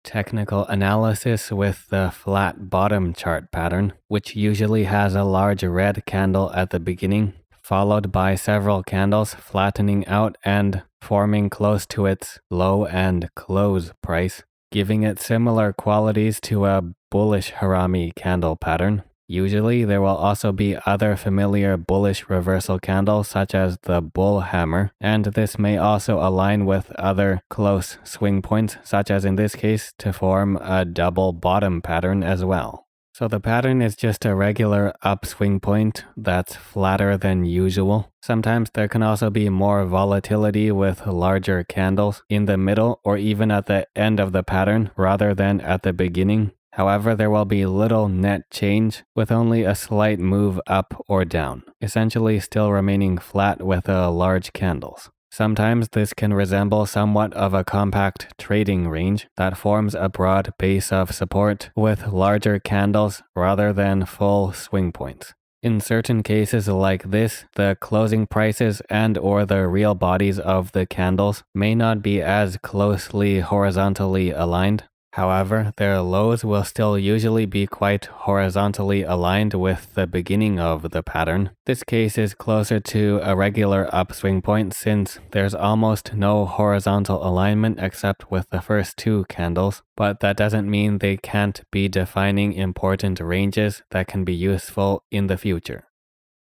Technical analysis with the flat bottom chart pattern, which usually has a large red candle at the beginning, followed by several candles flattening out and forming close to its low and close price, giving it similar qualities to a bullish harami candle pattern. Usually, there will also be other familiar bullish reversal candles such as the bull hammer, and this may also align with other close swing points, such as in this case, to form a double bottom pattern as well. So the pattern is just a regular upswing point that's flatter than usual. Sometimes there can also be more volatility with larger candles in the middle or even at the end of the pattern rather than at the beginning. However, there will be little net change with only a slight move up or down, essentially still remaining flat with large candles. Sometimes this can resemble somewhat of a compact trading range that forms a broad base of support with larger candles rather than full swing points. In certain cases like this, the closing prices and or the real bodies of the candles may not be as closely horizontally aligned. However, their lows will still usually be quite horizontally aligned with the beginning of the pattern. This case is closer to a regular upswing point since there's almost no horizontal alignment except with the first two candles, but that doesn't mean they can't be defining important ranges that can be useful in the future.